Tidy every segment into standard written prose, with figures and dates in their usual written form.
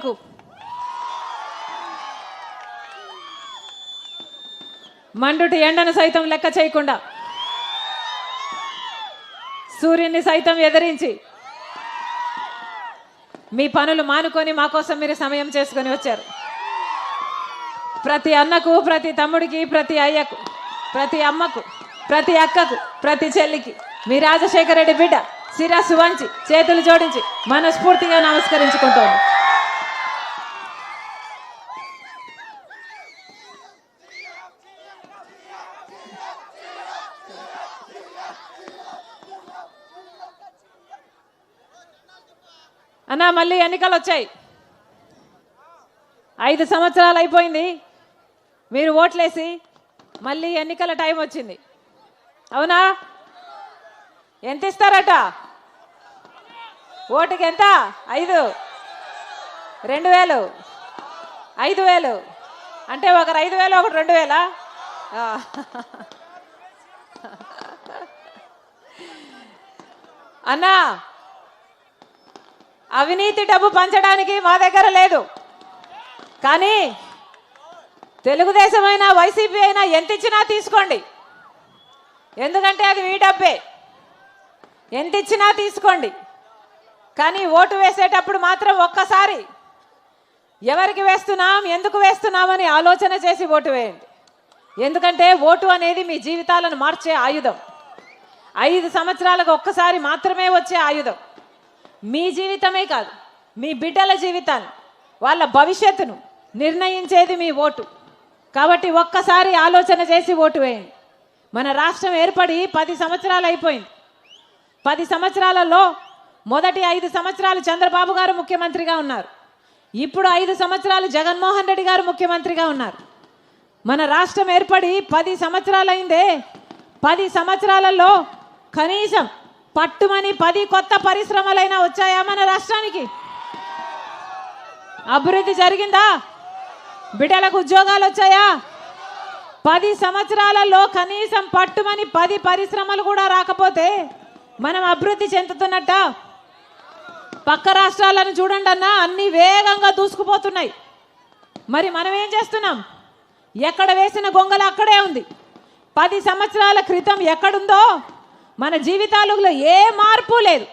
కొరకు మండుటి ఎండను సైతం లెక్క చేయకుండా సూర్యుని సైతం ఎదిరించి మీ పనులు మానుకొని మా కోసం మీరు సమయం చేసుకొని వచ్చారు. ప్రతి అన్నకు, ప్రతి తమ్ముడికి, ప్రతి అయ్యకు, ప్రతి అమ్మకు, ప్రతి అక్కకు, ప్రతి చెల్లికి మీ రాజశేఖర రెడ్డి బిడ్డ శిరస్సు వంచి చేతులు జోడించి మనస్ఫూర్తిగా నమస్కరించుకుంటోంది. అన్నా మళ్ళీ ఎన్నికలు వచ్చాయి. 5 సంవత్సరాలు అయిపోయింది. మీరు ఓట్లేసి మళ్ళీ ఎన్నికల టైం వచ్చింది. అవునా? ఎంత ఇస్తారట? ఓటుకి ఎంత? 5, 2000, 5000 అంటే ఒకరు 5000 ఒకటి 2000. అన్నా అవినీతి డబ్బు పంచడానికి మా దగ్గర లేదు. కానీ తెలుగుదేశం అయినా వైసీపీ అయినా ఎంత ఇచ్చినా తీసుకోండి. ఎందుకంటే అది మీ డబ్బే. ఎంత ఇచ్చినా తీసుకోండి. కానీ ఓటు వేసేటప్పుడు మాత్రం ఒక్కసారి ఎవరికి వేస్తున్నాం, ఎందుకు వేస్తున్నామని ఆలోచన చేసి ఓటు వేయండి. ఎందుకంటే ఓటు అనేది మీ జీవితాలను మార్చే ఆయుధం. 5 సంవత్సరాలకు ఒక్కసారి మాత్రమే వచ్చే ఆయుధం. మీ జీవితమే కాదు, మీ బిడ్డల జీవితాన్ని, వాళ్ళ భవిష్యత్తును నిర్ణయించేది మీ ఓటు. కాబట్టి ఒక్కసారి ఆలోచన చేసి ఓటు వేయండి. మన రాష్ట్రం ఏర్పడి 10 సంవత్సరాలు అయిపోయింది. 10 సంవత్సరాలలో మొదటి 5 సంవత్సరాలు చంద్రబాబు గారు ముఖ్యమంత్రిగా ఉన్నారు. ఇప్పుడు 5 సంవత్సరాలు జగన్మోహన్ రెడ్డి గారు ముఖ్యమంత్రిగా ఉన్నారు. మన రాష్ట్రం ఏర్పడి 10 సంవత్సరాలు అయిందే. 10 సంవత్సరాలలో కనీసం పట్టుమని 10 కొత్త పరిశ్రమలైనా వచ్చాయా మన రాష్ట్రానికి? అభివృద్ధి జరిగిందా? బిడ్డలకు ఉద్యోగాలు వచ్చాయా? 10 సంవత్సరాలలో కనీసం పట్టుమని 10 పరిశ్రమలు కూడా రాకపోతే మనం అభివృద్ధి చెందుతున్నట్ట? పక్క రాష్ట్రాలను చూడండి అన్నా, అన్ని వేగంగా దూసుకుపోతున్నాయి. మరి మనం ఏం చేస్తున్నాం? ఎక్కడ వేసిన గొంగళ అక్కడే ఉంది. 10 సంవత్సరాల క్రితం ఎక్కడుందో మన జీవితాలలో ఏ మార్పు లేదు,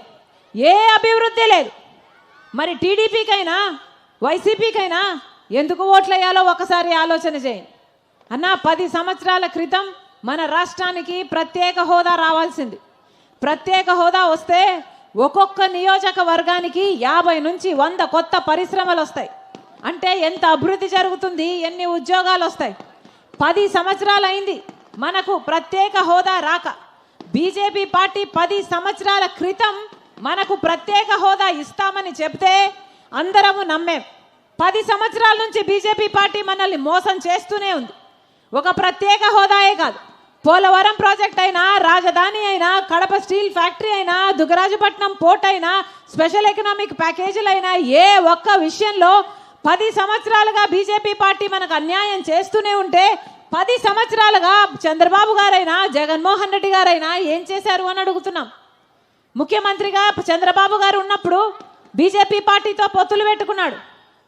ఏ అభివృద్ధి లేదు. మరి టీడీపీకైనా వైసీపీకైనా ఎందుకు ఓట్లేయాలో ఒకసారి ఆలోచన చేయండి. అన్నా 10 సంవత్సరాల క్రితం మన రాష్ట్రానికి ప్రత్యేక హోదా రావాల్సింది. ప్రత్యేక హోదా వస్తే ఒక్కొక్క నియోజకవర్గానికి 50 నుంచి 100 కొత్త పరిశ్రమలు వస్తాయి. అంటే ఎంత అభివృద్ధి జరుగుతుంది, ఎన్ని ఉద్యోగాలు వస్తాయి. 10 సంవత్సరాలు అయింది మనకు ప్రత్యేక హోదా రాక. బీజేపీ పార్టీ 10 సంవత్సరాల క్రితం మనకు ప్రత్యేక హోదా ఇస్తామని చెప్తే అందరము నమ్మేం. 10 సంవత్సరాల నుంచి బీజేపీ పార్టీ మనల్ని మోసం చేస్తూనే ఉంది. ఒక ప్రత్యేక హోదాయే కాదు, పోలవరం ప్రాజెక్ట్ అయినా, రాజధాని అయినా, కడప స్టీల్ ఫ్యాక్టరీ అయినా, దుగ్గరాజపట్నం పోర్ట్ అయినా, స్పెషల్ ఎకనామిక్ ప్యాకేజీలైనా, ఏ ఒక్క విషయంలో 10 సంవత్సరాలుగా బీజేపీ పార్టీ మనకు అన్యాయం చేస్తూనే ఉంటే 10 సంవత్సరాలుగా చంద్రబాబు గారైనా జగన్మోహన్ రెడ్డి గారైనా ఏం చేశారు అని అడుగుతున్నాం. ముఖ్యమంత్రిగా చంద్రబాబు గారు ఉన్నప్పుడు బీజేపీ పార్టీతో పొత్తులు పెట్టుకున్నాడు,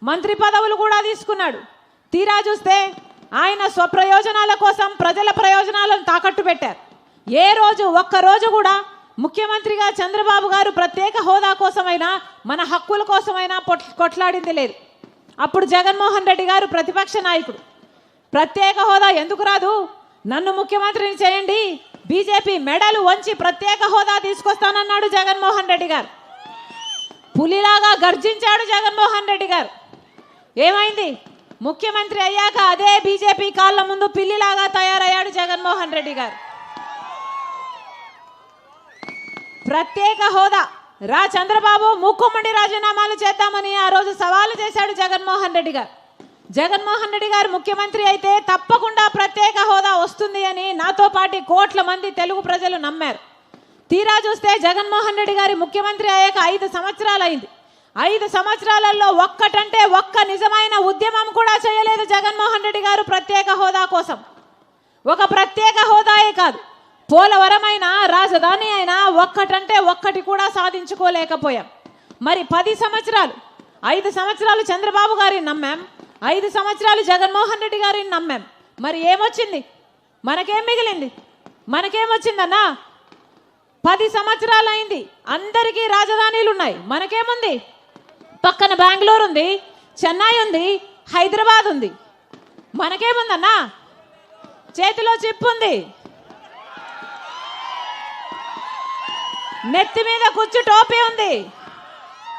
మంత్రి పదవులు కూడా తీసుకున్నాడు. తీరా చూస్తే ఆయన స్వప్రయోజనాల కోసం ప్రజల ప్రయోజనాలను తాకట్టు పెట్టారు. ఏ రోజు ఒక్కరోజు కూడా ముఖ్యమంత్రిగా చంద్రబాబు గారు ప్రత్యేక హోదా కోసమైనా మన హక్కుల కోసమైనా కొట్లాడింది లేదు. అప్పుడు జగన్మోహన్ రెడ్డి గారు ప్రతిపక్ష నాయకుడు. ప్రత్యేక హోదా ఎందుకు రాదు, నన్ను ముఖ్యమంత్రిని చేయండి, బీజేపీ మెడలు వంచి ప్రత్యేక హోదా తీసుకొస్తానన్నాడు జగన్మోహన్ రెడ్డి గారు. పులిలాగా గర్జించాడు జగన్మోహన్ రెడ్డి గారు. ఏమైంది? ముఖ్యమంత్రి అయ్యాక అదే బీజేపీ కాళ్ళ ముందు పిల్లిలాగా తయారయ్యాడు జగన్మోహన్ రెడ్డి గారు. ప్రత్యేక హోదా రా చంద్రబాబు, మూకుమ్మడి రాజీనామాలు చేద్దామని ఆ రోజు సవాలు చేశాడు జగన్మోహన్ రెడ్డి గారు. జగన్మోహన్ రెడ్డి గారు ముఖ్యమంత్రి అయితే తప్పకుండా ప్రత్యేక హోదా వస్తుంది అని నాతో పాటు కోట్ల మంది తెలుగు ప్రజలు నమ్మారు. తీరా చూస్తే జగన్మోహన్ రెడ్డి గారి ముఖ్యమంత్రి అయ్యాక 5 సంవత్సరాలు అయింది. 5 సంవత్సరాలలో ఒక్కటంటే ఒక్క నిజమైన ఉద్యమం కూడా చేయలేదు జగన్మోహన్ రెడ్డి గారు ప్రత్యేక హోదా కోసం. ఒక ప్రత్యేక హోదాయే కాదు, పోలవరం అయినా, రాజధాని అయినా ఒక్కటంటే ఒక్కటి కూడా సాధించుకోలేకపోయాం. మరి 10 సంవత్సరాలు 5 సంవత్సరాలు చంద్రబాబు గారిని నమ్మాం, 5 సంవత్సరాలు జగన్మోహన్ రెడ్డి గారిని నమ్మాం. మరి ఏమొచ్చింది? మనకేం మిగిలింది? మనకేమొచ్చిందన్నా? 10 సంవత్సరాలు అయింది, అందరికీ రాజధానీలు ఉన్నాయి. మనకేముంది? పక్కన బెంగళూరు ఉంది, చెన్నై ఉంది, హైదరాబాద్ ఉంది. మనకేముందన్నా? చేతిలో చిప్పు ఉంది, నెత్తి మీద కుచ్చు టోపీ ఉంది.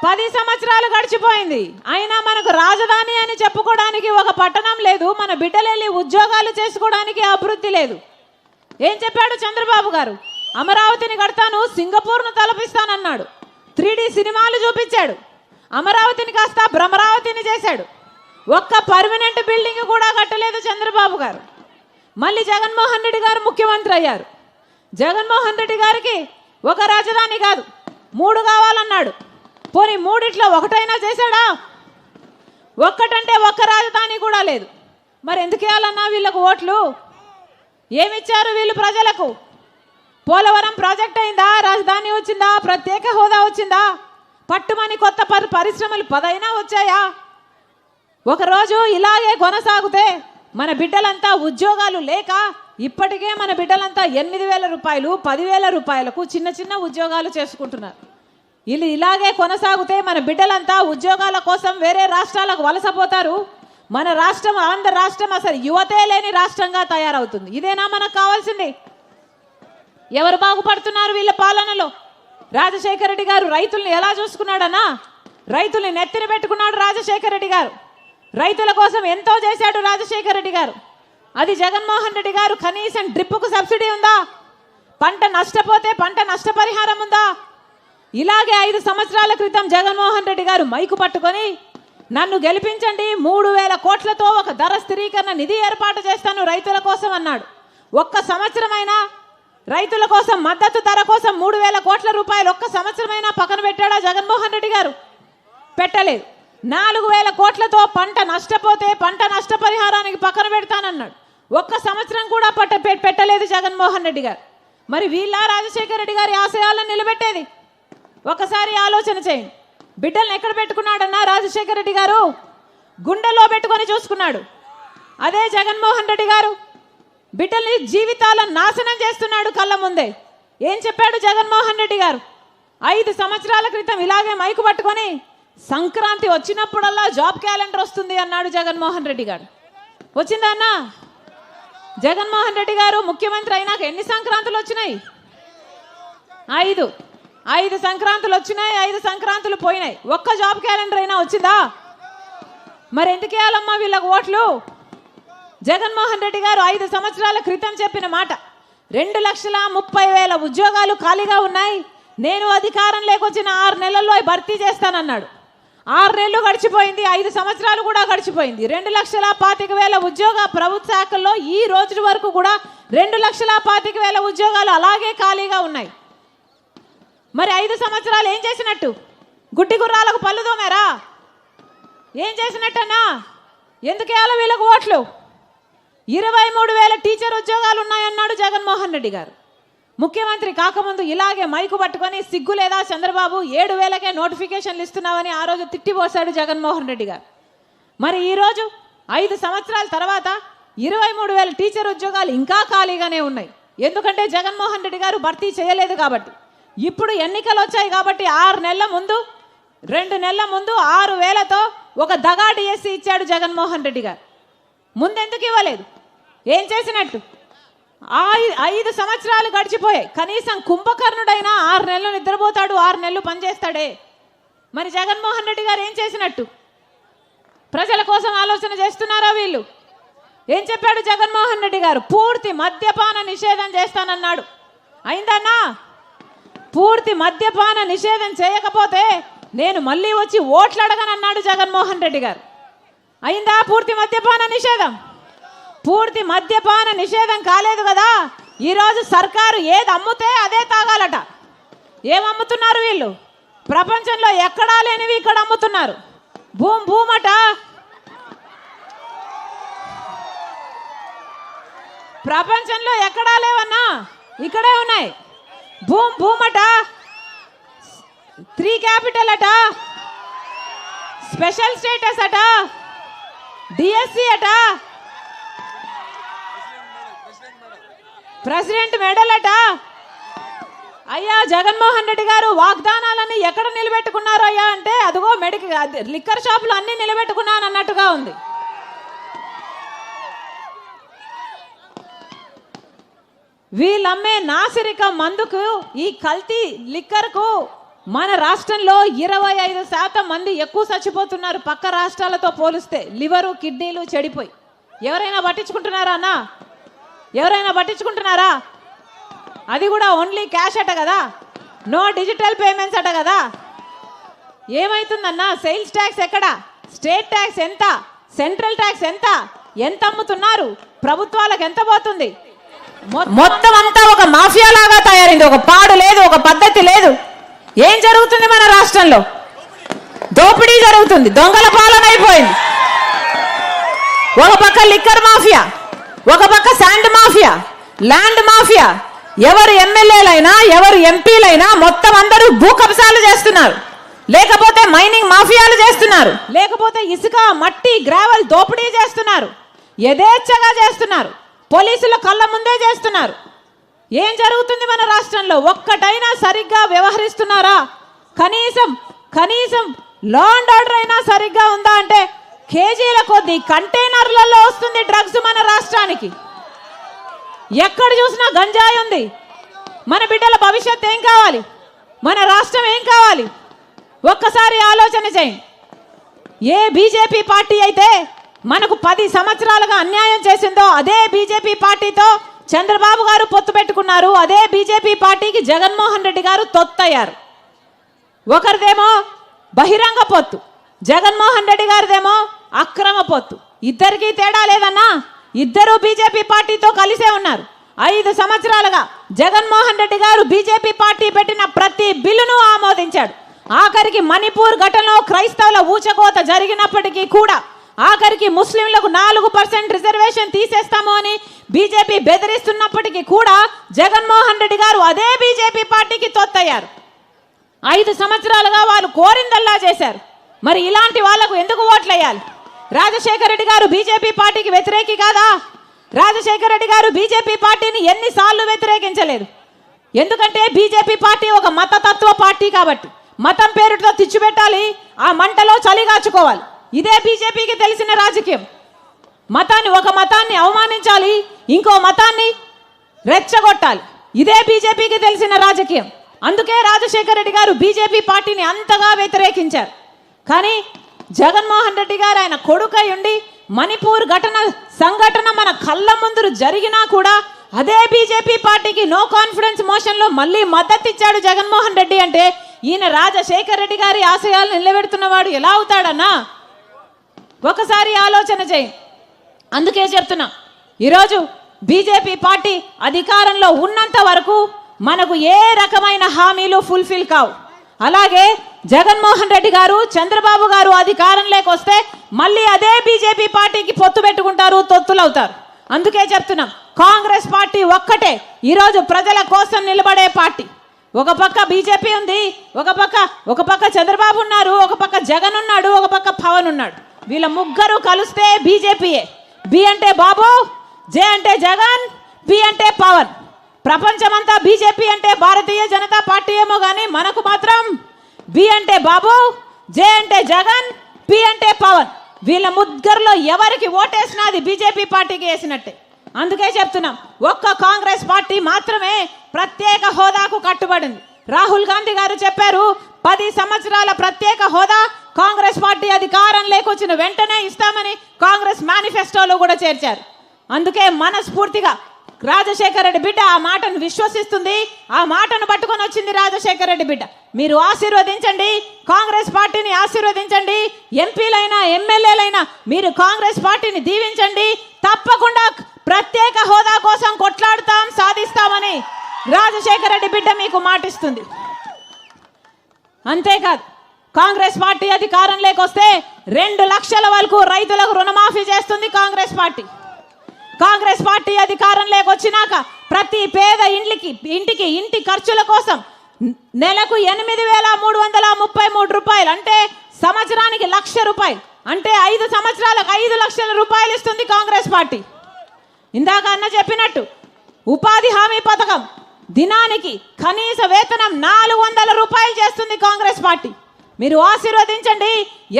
10 సంవత్సరాలు గడిచిపోయింది, అయినా మనకు రాజధాని అని చెప్పుకోవడానికి ఒక పట్టణం లేదు. మన బిడ్డలు వెళ్ళి ఉద్యోగాలు చేసుకోవడానికి అభివృద్ధి లేదు. ఏం చెప్పాడు చంద్రబాబు గారు? అమరావతిని కడతాను, సింగపూర్ను తలపిస్తానన్నాడు. 3D సినిమాలు చూపించాడు, అమరావతిని కాస్త భ్రమరావతిని చేశాడు. ఒక్క పర్మనెంట్ బిల్డింగ్ కూడా కట్టలేదు చంద్రబాబు గారు. మళ్ళీ జగన్మోహన్ రెడ్డి గారు ముఖ్యమంత్రి అయ్యారు. జగన్మోహన్ రెడ్డి గారికి ఒక రాజధాని కాదు, 3 కావాలన్నాడు. పోనీ 3 ఒకటైనా చేశాడా? ఒక్కటంటే ఒక్క రాజధాని కూడా లేదు. మరి ఎందుకు వేయాలన్నా వీళ్ళకు ఓట్లు? ఏమిచ్చారు వీళ్ళు ప్రజలకు? పోలవరం ప్రాజెక్ట్ అయిందా? రాజధాని వచ్చిందా? ప్రత్యేక హోదా వచ్చిందా? పట్టుమని కొత్త పరిశ్రమలు 10 అయినా వచ్చాయా? ఒకరోజు ఇలాగే కొనసాగితే మన బిడ్డలంతా ఉద్యోగాలు లేక ఇప్పటికే మన బిడ్డలంతా 8,000 రూపాయలు 10,000 రూపాయలకు చిన్న చిన్న ఉద్యోగాలు చేసుకుంటున్నారు. ఇలాగే కొనసాగితే మన బిడ్డలంతా ఉద్యోగాల కోసం వేరే రాష్ట్రాలకు వలసపోతారు. మన రాష్ట్రం, ఆంధ్ర రాష్ట్రం అసలు యువతే లేని రాష్ట్రంగా తయారవుతుంది. ఇదేనా మనకు కావాల్సింది? ఎవరు బాగుపడుతున్నారు వీళ్ళ పాలనలో? రాజశేఖర రెడ్డి గారు రైతుల్ని ఎలా చూసుకున్నాడన్నా? రైతుల్ని నెత్తిన పెట్టుకున్నాడు రాజశేఖర రెడ్డి గారు. రైతుల కోసం ఎంతో చేశాడు రాజశేఖర రెడ్డి గారు. అది జగన్మోహన్ రెడ్డి గారు కనీసం డ్రిప్పుకు సబ్సిడీ ఉందా? పంట నష్టపోతే పంట నష్టపరిహారం ఉందా? ఇలాగే 5 సంవత్సరాల క్రితం జగన్మోహన్ రెడ్డి గారు మైకు పట్టుకొని నన్ను గెలిపించండి, 3,000 కోట్లతో ఒక ధర స్థిరీకరణ నిధి ఏర్పాటు చేస్తాను రైతుల కోసం అన్నాడు. ఒక్క సంవత్సరమైనా రైతుల కోసం మద్దతు ధర కోసం 3,000 కోట్ల రూపాయలు ఒక్క సంవత్సరమైనా పక్కన పెట్టాడా జగన్మోహన్ రెడ్డి గారు? పెట్టలేదు. 4,000 కోట్లతో పంట నష్టపోతే పంట నష్టపరిహారానికి పక్కన పెడతానన్నాడు. ఒక్క సంవత్సరం కూడా పెట్టలేదు జగన్మోహన్ రెడ్డి గారు. మరి వీళ్ళ రాజశేఖర రెడ్డి గారి ఆశయాలను నిలబెట్టేది? ఒకసారి ఆలోచన చేయండి. బిడ్డల్ని ఎక్కడ పెట్టుకున్నాడన్నా రాజశేఖర రెడ్డి గారు? గుండెల్లో పెట్టుకొని చూసుకున్నాడు. అదే జగన్మోహన్ రెడ్డి గారు బిడ్డల్ని జీవితాలను నాశనం చేస్తున్నాడు కళ్ళ ముందే. ఏం చెప్పాడు జగన్మోహన్ రెడ్డి గారు? 5 సంవత్సరాల క్రితం ఇలాగే మైకు పట్టుకొని సంక్రాంతి వచ్చినప్పుడల్లా జాబ్ క్యాలెండర్ వస్తుంది అన్నాడు జగన్మోహన్ రెడ్డి గారు. వచ్చిందా అన్న? జగన్మోహన్ రెడ్డి గారు ముఖ్యమంత్రి అయినాక ఎన్ని సంక్రాంతులు వచ్చినాయి? 5 సంక్రాంతులు వచ్చినాయి, 5 సంక్రాంతులు పోయినాయి. ఒక్క జాబ్ క్యాలెండర్ అయినా వచ్చిందా? మరి ఎందుకు వేయాలమ్మా వీళ్ళకు ఓట్లు? జగన్మోహన్ రెడ్డి గారు 5 సంవత్సరాల క్రితం చెప్పిన మాట, 2,30,000 ఉద్యోగాలు ఖాళీగా ఉన్నాయి, నేను అధికారం లేకొచ్చిన 6 నెలల్లో భర్తీ చేస్తానన్నాడు. 6 నెలలు గడిచిపోయింది, 5 సంవత్సరాలు కూడా గడిచిపోయింది. 2,25,000 ఉద్యోగ ప్రభుత్వ శాఖల్లో ఈ రోజు వరకు కూడా 2,25,000 ఉద్యోగాలు అలాగే ఖాళీగా ఉన్నాయి. మరి 5 సంవత్సరాలు ఏం చేసినట్టు? గుడ్డి గుర్రాలకు పళ్ళు తోమారా? ఏం చేసినట్టన్నా? ఎందుకు వేయాలి వీళ్ళకు ఓట్లు? 23,000 టీచర్ ఉద్యోగాలు ఉన్నాయన్నాడు జగన్మోహన్ రెడ్డి గారు. ముఖ్యమంత్రి కాకముందు ఇలాగే మైకు పట్టుకొని సిగ్గు లేదా చంద్రబాబు 7,000కే నోటిఫికేషన్లు ఇస్తున్నామని ఆ రోజు తిట్టిపోశాడు జగన్మోహన్ రెడ్డి గారు. మరి ఈరోజు 5 సంవత్సరాల తర్వాత 23,000 టీచర్ ఉద్యోగాలు ఇంకా ఖాళీగానే ఉన్నాయి. ఎందుకంటే జగన్మోహన్ రెడ్డి గారు భర్తీ చేయలేదు కాబట్టి. ఇప్పుడు ఎన్నికలు వచ్చాయి కాబట్టి 6 నెలల ముందు 2 నెలల ముందు 6,000తో ఒక దగా డిఎస్సి ఇచ్చాడు జగన్మోహన్ రెడ్డి గారు. ముందెందుకు ఇవ్వలేదు? ఏం చేసినట్టు? 5 సంవత్సరాలు గడిచిపోయాయి. కనీసం కుంభకర్ణుడైనా 6 నెలలు నిద్రపోతాడు, 6 నెలలు పనిచేస్తాడే. మరి జగన్మోహన్ రెడ్డి గారు ఏం చేసినట్టు? ప్రజల కోసం ఆలోచన చేస్తున్నారా వీళ్ళు? ఏం చెప్పాడు జగన్మోహన్ రెడ్డి గారు? పూర్తి మద్యపాన నిషేధం చేస్తానన్నాడు. అయిందన్నా? పూర్తి మద్యపాన నిషేధం చేయకపోతే నేను మళ్ళీ వచ్చి ఓట్లు అడగనన్నాడు జగన్మోహన్ రెడ్డి గారు. అయిందా పూర్తి మద్యపాన నిషేధం? పూర్తి మద్యపాన నిషేధం కాలేదు కదా. ఈరోజు సర్కారు ఏది అమ్ముతే అదే తాగాలట. ఏం అమ్ముతున్నారు వీళ్ళు? ప్రపంచంలో ఎక్కడా లేనివి ఇక్కడ అమ్ముతున్నారు. భూమట, ప్రపంచంలో ఎక్కడా లేవన్నా, ఇక్కడే ఉన్నాయి. భూమట, 3 క్యాపిటల్ అట, స్పెషల్ స్టేటస్ అట, డిఎస్సి అట, ప్రెసిడెంట్ మెడల్ అట. అయ్యా జగన్మోహన్ రెడ్డి గారు వాగ్దానాలన్నీ ఎక్కడ నిలబెట్టుకున్నారు అయ్యా అంటే అదిగో లిక్కర్ షాపులు అన్ని నిలబెట్టుకున్నాను అన్నట్టుగా ఉంది. వీళ్ళమ్మే నాసిరిక మందుకు, ఈ కల్తీ లిక్కర్కు మన రాష్ట్రంలో 25% మంది ఎక్కువ చచ్చిపోతున్నారు పక్క రాష్ట్రాలతో పోలిస్తే. లివరు కిడ్నీలు చెడిపోయి. ఎవరైనా పట్టించుకుంటున్నారా అన్న? ఎవరైనా పట్టించుకుంటున్నారా? అది కూడా ఓన్లీ క్యాష్ అట కదా, నో డిజిటల్ పేమెంట్స్ అట కదా. ఏమైతుందన్నా? సేల్స్ ట్యాక్స్ ఎక్కడ? స్టేట్ ట్యాక్స్ ఎంత? సెంట్రల్ ట్యాక్స్ ఎంత? ఎంత అమ్ముతున్నారు? ప్రభుత్వాలకు ఎంత పోతుంది? మొత్తం అంతా ఒక మాఫియా లాగా తయారైంది. ఒక పాడు లేదు, ఒక పద్ధతి లేదు. ఏం జరుగుతుంది మన రాష్ట్రంలో? దోపిడీ జరుగుతుంది, దొంగల పాలన అయిపోయింది. ఒక పక్క లిక్కర్ మాఫియా, ఒక పక్క శాండ్ మాఫియా, ల్యాండ్ మాఫియా. ఎవరు ఎమ్మెల్యేలైనా ఎవరు ఎంపీలైనా మొత్తం అందరూ భూ కబ్జాలు చేస్తున్నారు, లేకపోతే మైనింగ్ మాఫియాలు చేస్తున్నారు, లేకపోతే ఇసుక మట్టి గ్రావెల్ దోపిడీ చేస్తున్నారు, యథేచ్ఛగా చేస్తున్నారు, పోలీసుల కళ్ళ ముందే చేస్తున్నారు. ఏం జరుగుతుంది మన రాష్ట్రంలో? ఒక్కటైనా సరిగ్గా వ్యవహరిస్తున్నారా? కనీసం లా అండ్ ఆర్డర్ అయినా సరిగ్గా ఉందా అంటే కేజీల కొద్ది కంటైనర్లలో వస్తుంది డ్రగ్స్ మన రాష్ట్రానికి. ఎక్కడ చూసినా గంజాయి ఉంది. మన బిడ్డల భవిష్యత్తు ఏం కావాలి? మన రాష్ట్రం ఏం కావాలి? ఒక్కసారి ఆలోచన చేయండి. ఏ బీజేపీ పార్టీ అయితే మనకు 10 సంవత్సరాలుగా అన్యాయం చేసిందో అదే బీజేపీ పార్టీతో చంద్రబాబు గారు పొత్తు పెట్టుకున్నారు. అదే బీజేపీ పార్టీకి జగన్మోహన్ రెడ్డి గారు తొత్తయ్యారు. ఒకరిదేమో బహిరంగ పొత్తు, జగన్మోహన్ రెడ్డి గారిదేమో అక్రమ పొత్తు. ఇద్దరికీ తేడా లేదన్నా. ఇద్దరు బీజేపీ పార్టీతో కలిసే ఉన్నారు. 5 సంవత్సరాలుగా జగన్మోహన్ రెడ్డి గారు బీజేపీ పార్టీ పెట్టిన ప్రతి బిల్లును ఆమోదించాడు. ఆఖరికి మణిపూర్ ఘటనలో క్రైస్తవుల ఊచకోత జరిగినప్పటికీ కూడా, ఆఖరికి ముస్లింలకు 4% రిజర్వేషన్ తీసేస్తాము అని బీజేపీ బెదిరిస్తున్నప్పటికీ కూడా జగన్మోహన్ రెడ్డి గారు అదే బీజేపీ పార్టీకి తొత్తయ్యారు. 5 సంవత్సరాలుగా వాళ్ళు కోరిందల్లా చేశారు. మరి ఇలాంటి వాళ్లకు ఎందుకు ఓట్లు వేయాలి? రాజశేఖర రెడ్డి గారు బీజేపీ పార్టీకి వ్యతిరేకి కాదా? రాజశేఖర రెడ్డి గారు బీజేపీ పార్టీని ఎన్నిసార్లు వ్యతిరేకించలేదు? ఎందుకంటే బీజేపీ పార్టీ ఒక మతతత్వ పార్టీ కాబట్టి. మతం పేరుతో తెచ్చిపెట్టాలి, ఆ మంటలో చలిగాచుకోవాలి. ఇదే బీజేపీకి తెలిసిన రాజకీయం. ఒక మతాన్ని అవమానించాలి, ఇంకో మతాన్ని రెచ్చగొట్టాలి. ఇదే బీజేపీకి తెలిసిన రాజకీయం. అందుకే రాజశేఖర రెడ్డి గారు బీజేపీ పార్టీని అంతగా వ్యతిరేకించారు. కానీ జగన్మోహన్ రెడ్డి గారు ఆయన కొడుకై ఉండి మణిపూర్ సంఘటన మన కళ్ళ ముందు జరిగినా కూడా అదే బీజేపీ పార్టీకి నో కాన్ఫిడెన్స్ మోషన్లో మళ్ళీ మద్దతు ఇచ్చాడు జగన్మోహన్ రెడ్డి. అంటే ఈయన రాజశేఖర రెడ్డి గారి ఆశయాలను నిలబెడుతున్నవాడు ఎలా అవుతాడన్నా? ఒకసారి ఆలోచన చేయి. అందుకే చెప్తున్నా, ఈరోజు బీజేపీ పార్టీ అధికారంలో ఉన్నంత వరకు మనకు ఏ రకమైన హామీలు ఫుల్ఫిల్ కావు. అలాగే జగన్మోహన్ రెడ్డి గారు చంద్రబాబు గారు అధికారంలోకి వస్తే మళ్ళీ అదే బీజేపీ పార్టీకి పొత్తు పెట్టుకుంటారు, తొత్తులవుతారు. అందుకే చెప్తున్నాం, కాంగ్రెస్ పార్టీ ఒక్కటే ఈరోజు ప్రజల కోసం నిలబడే పార్టీ. ఒక పక్క బీజేపీ ఉంది, ఒక పక్క చంద్రబాబు ఉన్నారు, ఒక పక్క జగన్ ఉన్నాడు, ఒక పక్క పవన్ ఉన్నాడు. వీళ్ళ ముగ్గురు కలిస్తే బీజేపీయే. బి అంటే బాబు, జే అంటే జగన్, పి అంటే పవన్. ప్రపంచమంతా బీజేపీ అంటే భారతీయ జనతా పార్టీ ఏమో కానీ మనకు మాత్రం బి అంటే బాబు, జే అంటే జగన్, పి అంటే పవన్. వీళ్ళ ముగ్గురులో ఎవరికి ఓటేసినా అది బీజేపీ పార్టీకి వేసినట్టే. అందుకే చెప్తున్నాం, ఒక్క కాంగ్రెస్ పార్టీ మాత్రమే ప్రత్యేక హోదాకు కట్టుబడింది. రాహుల్ గాంధీ గారు చెప్పారు, 10 సంవత్సరాల ప్రత్యేక హోదా కాంగ్రెస్ పార్టీ అధికారం లేకొచ్చిన వెంటనే ఇస్తామని కాంగ్రెస్ మేనిఫెస్టోలో కూడా చేర్చారు. అందుకే మనస్ఫూర్తిగా రాజశేఖర రెడ్డి బిడ్డ ఆ మాటను విశ్వసిస్తుంది. ఆ మాటను పట్టుకొని వచ్చింది రాజశేఖర రెడ్డి బిడ్డ. మీరు ఆశీర్వదించండి, కాంగ్రెస్ పార్టీని ఆశీర్వదించండి. ఎంపీలైనా ఎమ్మెల్యేలైనా మీరు కాంగ్రెస్ పార్టీని దీవించండి. తప్పకుండా ప్రత్యేక హోదా కోసం కొట్లాడుతాం, సాధిస్తామని రాజశేఖర రెడ్డి బిడ్డ మీకు మాటిస్తుంది. అంతేకాదు, కాంగ్రెస్ పార్టీ అధికారంలోకి వస్తే 2 లక్షల వరకు రైతులకు రుణమాఫీ చేస్తుంది కాంగ్రెస్ పార్టీ. కాంగ్రెస్ పార్టీ అధికారంలోకి వచ్చినాక ప్రతి పేద ఇంటి ఖర్చుల కోసం నెలకు 8,333 రూపాయలు, అంటే సంవత్సరానికి 1,00,000 రూపాయలు అంటే 5 సంవత్సరాలకు 5 లక్షల రూపాయలు ఇస్తుంది కాంగ్రెస్ పార్టీ. ఇందాక అన్న చెప్పినట్టు ఉపాధి హామీ పథకం దినానికి కనీస వేతనం 400 రూపాయలు చేస్తుంది కాంగ్రెస్ పార్టీ. మీరు ఆశీర్వదించండి.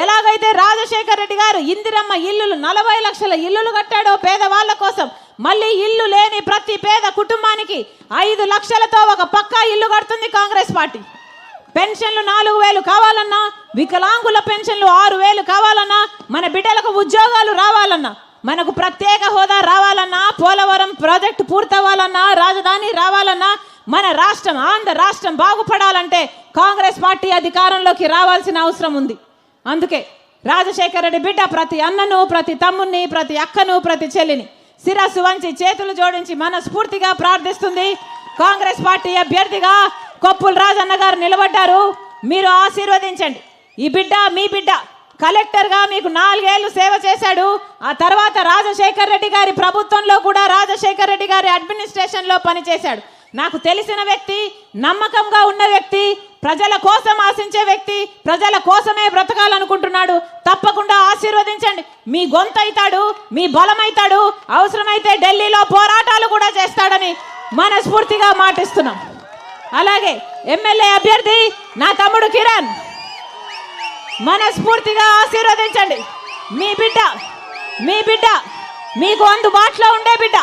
ఎలాగైతే రాజశేఖర్ రెడ్డి గారు ఇందిరమ్మ ఇల్లులు 40 లక్షల ఇల్లులు కట్టాడో పేదవాళ్ళ కోసం, మళ్ళీ ఇల్లు లేని ప్రతి పేద కుటుంబానికి 5 లక్షలతో ఒక పక్కా ఇల్లు కడుతుంది కాంగ్రెస్ పార్టీ. పెన్షన్లు 4,000 కావాలన్నా, వికలాంగుల పెన్షన్లు 6,000 కావాలన్నా, మన బిడ్డలకు ఉద్యోగాలు రావాలన్నా, మనకు ప్రత్యేక హోదా రావాలన్నా, పోలవరం ప్రాజెక్టు పూర్తవ్వాలన్నా, రాజధాని రావాలన్నా, మన రాష్ట్రం ఆంధ్ర రాష్ట్రం బాగుపడాలంటే కాంగ్రెస్ పార్టీ అధికారంలోకి రావాల్సిన అవసరం ఉంది. అందుకే రాజశేఖర రెడ్డి బిడ్డ ప్రతి అన్నను, ప్రతి తమ్ముని, ప్రతి అక్కను, ప్రతి చెల్లిని శిరస్సు వంచి చేతులు జోడించి మనస్ఫూర్తిగా ప్రార్థిస్తుంది. కాంగ్రెస్ పార్టీ అభ్యర్థిగా కొప్పుల రాజన్న గారు నిలబడ్డారు. మీరు ఆశీర్వదించండి. ఈ బిడ్డ మీ బిడ్డ కలెక్టర్గా మీకు 4 ఏళ్ళు సేవ చేశాడు. ఆ తర్వాత రాజశేఖర్ రెడ్డి గారి ప్రభుత్వంలో కూడా రాజశేఖర్ రెడ్డి గారి అడ్మినిస్ట్రేషన్లో పనిచేశాడు. నాకు తెలిసిన వ్యక్తి, నమ్మకంగా ఉన్న వ్యక్తి, ప్రజల కోసం ఆశించే వ్యక్తి, ప్రజల కోసమే బ్రతకాలనుకుంటున్నాడు. తప్పకుండా ఆశీర్వదించండి. మీ గొంతు అవుతాడు, మీ బలమైతాడు, అవసరమైతే ఢిల్లీలో పోరాటాలు కూడా చేస్తాడని మనస్ఫూర్తిగా మాటిస్తున్నాం. అలాగే ఎమ్మెల్యే అభ్యర్థి నా తమ్ముడు కిరణ్, మనస్ఫూర్తిగా ఆశీర్వదించండి. మీ బిడ్డ మీకు అందుబాటులో ఉండే బిడ్డ,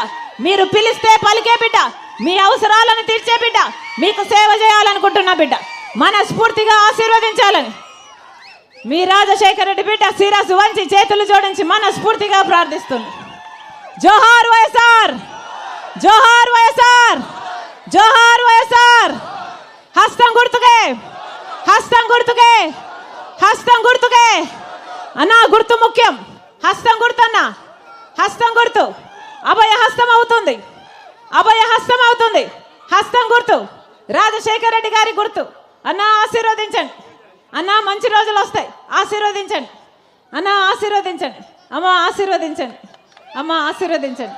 మీరు పిలిస్తే పలికే బిడ్డ, మీ అవసరాలను తీర్చే బిడ్డ, మీకు సేవ చేయాలనుకుంటున్న బిడ్డ, మనస్ఫూర్తిగా ఆశీర్వదించాలని మీ రాజశేఖర రెడ్డి బిడ్డ శిరస్సు వంచి చేతులు జోడించి మనస్ఫూర్తిగా ప్రార్థిస్తుంది. జోహార్ వైఎస్ఆర్, జోహార్ వైఎస్ఆర్, జోహార్ వైఎస్ఆర్. హస్తం గుర్తుకే, హస్తం గుర్తుకే, హస్తం గుర్తుకే అన్నా. గుర్తు ముఖ్యం. హస్తం గుర్తు అన్నా, హస్తం గుర్తు అభయ హస్తం అవుతుంది, అభయ హస్తం అవుతుంది. హస్తం గుర్తు రాజశేఖర రెడ్డి గారి గుర్తు. అన్నా ఆశీర్వదించండి అన్నా, మంచి రోజులు వస్తాయి. ఆశీర్వదించండి అన్నా, ఆశీర్వదించండి అమ్మ, ఆశీర్వదించండి అమ్మ, ఆశీర్వదించండి.